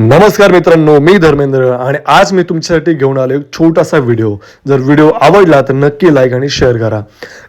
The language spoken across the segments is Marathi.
नमस्कार मित्रांनो, मी धर्मेंद्र आणि आज मी तुमच्यासाठी घेऊन आलो एक छोटासा व्हिडिओ. जर व्हिडिओ आवडला तर नक्की लाईक आणि शेअर करा.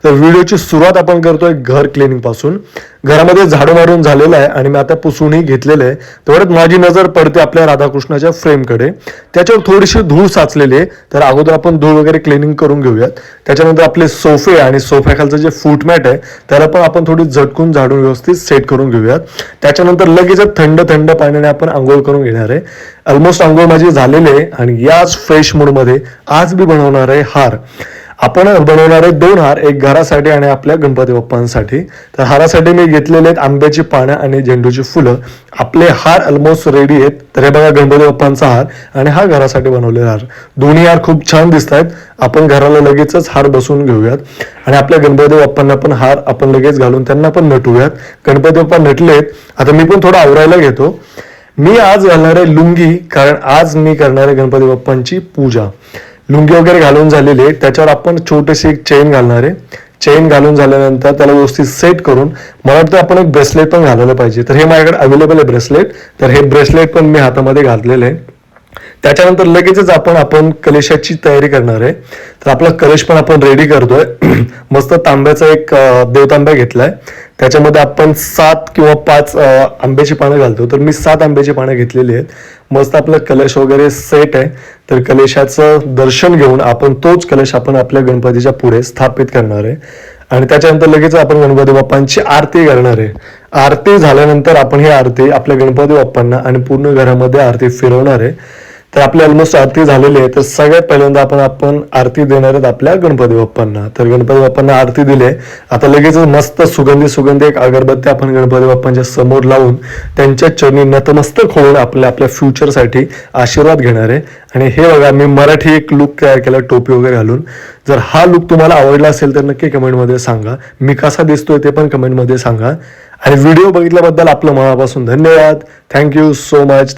तर व्हिडिओची सुरुवात आपण करतोय घर क्लिनिंग पासून. घरामध्ये झाडू मारून झालेलं आहे आणि मी आता पुसूनही घेतलेलं आहे. तेवढ्यात माझी नजर पडते आपल्या राधाकृष्णाच्या फ्रेमकडे. त्याच्यावर थोडीशी धूळ साचलेली आहे, तर अगोदर आपण धूळ वगैरे क्लिनिंग करून घेऊयात. त्याच्यानंतर आपले सोफे आणि सोफ्याखालचं जे फूटमॅट आहे त्याला पण आपण थोडी झटकून झाडून व्यवस्थित सेट करून घेऊयात. त्याच्यानंतर लगेच थंड थंड पाण्याने आपण आंघोळ करून घेणार आहे. ऑलमोस्ट आंघोळ माझी झालेली आहे आणि याच फ्रेश मूडमध्ये आज मी बनवणार आहे हार. आपण बनवणार आहे 2 हार, एक घरासाठी आणि आपल्या गणपती बाप्पांसाठी. तर हारासाठी मी घेतलेले आहेत आंब्याची पानं आणि झेंडूची फुलं. आपले हार ऑलमोस्ट रेडी आहेत. तर हे बघा गणपती बाप्पांचा हार आणि हा घरासाठी बनवलेला हार. दोन्ही हार खूप छान दिसत आहेत. आपण घराला लगेचच हार बसवून घेऊयात आणि आपल्या गणपती बाप्पांना पण हार आपण लगेच घालून त्यांना पण नटूयात. गणपती बाप्पा नटलेत, आता मी पण थोडं आवरायला घेतो. मी आज घालणार आहे लुंगी, कारण आज मी करणार आहे गणपती बाप्पांची पूजा. लुंगी वगैरे घालून झालेली आहे. त्याच्यावर आपण छोटीशी एक चेन घालणार आहे. चेन घालून झाल्यानंतर त्याला व्यवस्थित सेट करून मला वाटतं आपण एक ब्रेसलेट पण घालायला पाहिजे. तर हे माझ्याकडे अवेलेबल आहे ब्रेसलेट. तर हे ब्रेसलेट पण मी हातामध्ये घातलेलं आहे. त्याच्यानंतर लगेचच आपण कलशाची तयारी करणार आहे. तर आपला कलश पण आपण रेडी करतोय. मस्त तांब्याचा एक देवतांब्या घेतलाय. त्याच्यामध्ये आपण 7 किंवा 5 आंब्याची पानं घालतो. तर मी 7 आंब्याची पानं घेतलेली आहेत. मस्त आपलं कलश वगैरे सेट आहे. तर कलशाचं दर्शन घेऊन आपण तोच कलश आपण आपल्या गणपतीच्या पुढे स्थापित करणार आहे आणि त्याच्यानंतर लगेच आपण गणपती बाप्पांची आरती करणार आहे. आरती झाल्यानंतर आपण ही आरती आपल्या गणपती बाप्पांना आणि पूर्ण घरामध्ये आरती फिरवणार आहे. तर आपली ऑलमोस्ट आरती झालेली आहे. तर सगळ्यात पहिल्यांदा आपण आरती देणार आहेत आपल्या गणपती बाप्पांना. तर गणपती बाप्पांना आरती दिली. आता लगेच मस्त सुगंधी एक अगरबत्ती आपण गणपती बाप्पांच्या समोर लावून त्यांच्या चरणी नतमस्तक होऊन आपल्या फ्युचरसाठी आशीर्वाद घेणार आहे. आणि हे बघा, मी मराठी एक लुक तयार केला टोपी वगैरे घालून. जर हा लुक तुम्हाला आवडला असेल तर नक्की कमेंटमध्ये सांगा. मी कसा दिसतोय ते पण कमेंटमध्ये सांगा. आणि व्हिडिओ बघितल्याबद्दल आपलं मनापासून धन्यवाद. Thank you so much.